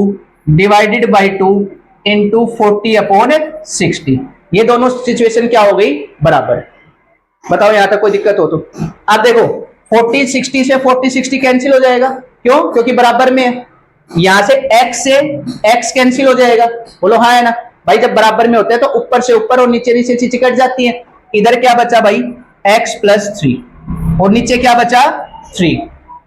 divided by 2 into 40/60। ये दोनों सिचुएशन क्या हो गई बराबर। बताओ यहां तक कोई दिक्कत हो तो। अब देखो 40/60 से 40/60 कैंसिल हो जाएगा, क्यों, क्योंकि बराबर में है। यहां से x कैंसिल हो जाएगा, बोलो हाँ है ना भाई। जब बराबर में होते हैं तो ऊपर से ऊपर और नीचे नीचे चीज कट जाती है। इधर क्या बचा भाई x + 3 और नीचे क्या बचा 3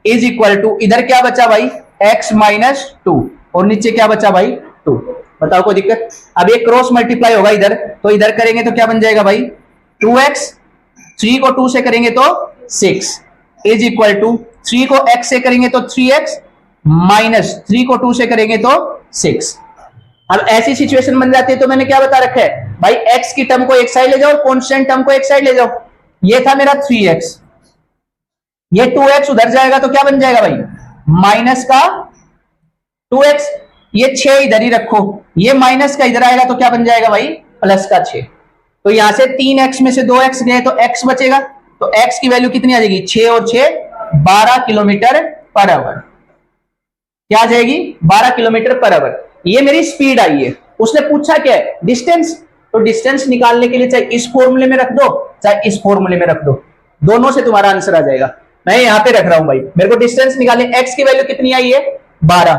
इज इक्वल टू, इधर क्या बचा भाई x - 2 और नीचे क्या बचा भाई 2। बताओ कोई दिक्कत। अब ये क्रॉस मल्टीप्लाई होगा इधर, तो इधर करेंगे तो क्या बन जाएगा भाई 2x, 3 को 2 से करेंगे तो 6 इज इक्वल टू 3 को x से करेंगे तो 3x माइनस 3 को 2 से करेंगे तो 6। अब ऐसी सिचुएशन बन जाती है तो मैंने क्या बता रखा है भाई, x की टर्म को एक साइड ले जाओ और कांस्टेंट टर्म को एक साइड ले जाओ। ये था मेरा 3x, ये 2x उधर जाएगा तो क्या बन जाएगा भाई, माइनस का 2x। ये 6 इधर ही रखो, ये माइनस का इधर आएगा तो क्या बन जाएगा भाई, प्लस का 6। तो यहां से 3x में से 2x गए तो x बचेगा, तो x की वैल्यू कितनी आ जाएगी, 6 और 6 12 किलोमीटर पर आवर। क्या आ जाएगी, 12 किलोमीटर पर आवर। ये मेरी स्पीड आई है। उसने पूछा क्या है, डिस्टेंस। तो डिस्टेंस निकालने के लिए चाहे इस फॉर्मूले में रख दो चाहे इस फॉर्मूले में रख दो, दोनों से तुम्हारा आंसर आ जाएगा। मैं यहां पे रख रहा हूं भाई, मेरे को डिस्टेंस निकालने, x की वैल्यू कितनी आई है 12,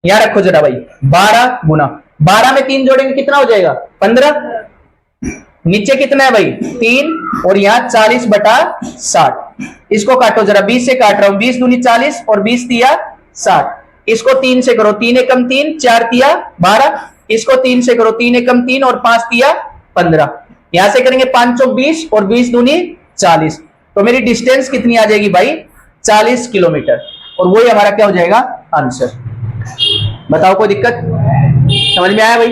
यहां रखो जरा भाई, 12 गुना 12 में 3 जोड़ेंगे कितना हो जाएगा 15, नीचे कितना है भाई 3 और यहां 40/60। इसको काटो जरा, 20 से काट रहा हूं, 20 दूनी 40 और 20 तिया 60। इसको 3 से करो, 3 एकम 3, 4 तिया 12। इसको 3 से करो, 3 एकम 3 और 5 तिया 15। यहां से करेंगे 5 चौक 20 और 20 दूनी 40। तो मेरी डिस्टेंस कितनी आ जाएगी भाई 40 किलोमीटर, और वही हमारा क्या हो जाएगा आंसर। बताओ कोई दिक्कत, समझ में आया भाई।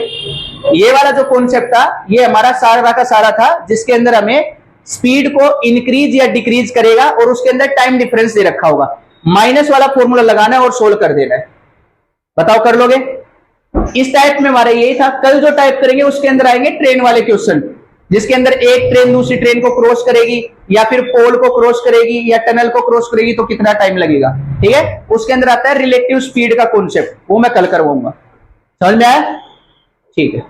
ये वाला जो कॉन्सेप्ट था ये हमारा सारा का सारा था, जिसके अंदर हमें स्पीड को इंक्रीज या डिक्रीज करेगा और उसके अंदर टाइम डिफरेंस दे रखा होगा, माइनस वाला फॉर्मूला लगाना है और सोल्व कर देना है। बताओ कर लोगे। इस टाइप में हमारा यही था। कल जो टाइप करेंगे उसके अंदर आएंगे ट्रेन वाले क्वेश्चन, जिसके अंदर एक ट्रेन दूसरी ट्रेन को क्रॉस करेगी या फिर पोल को क्रॉस करेगी या टनल को क्रॉस करेगी तो कितना टाइम लगेगा, ठीक है। उसके अंदर आता है रिलेटिव स्पीड का कॉन्सेप्ट, वो मैं कल करवाऊंगा। समझ में आया, ठीक है।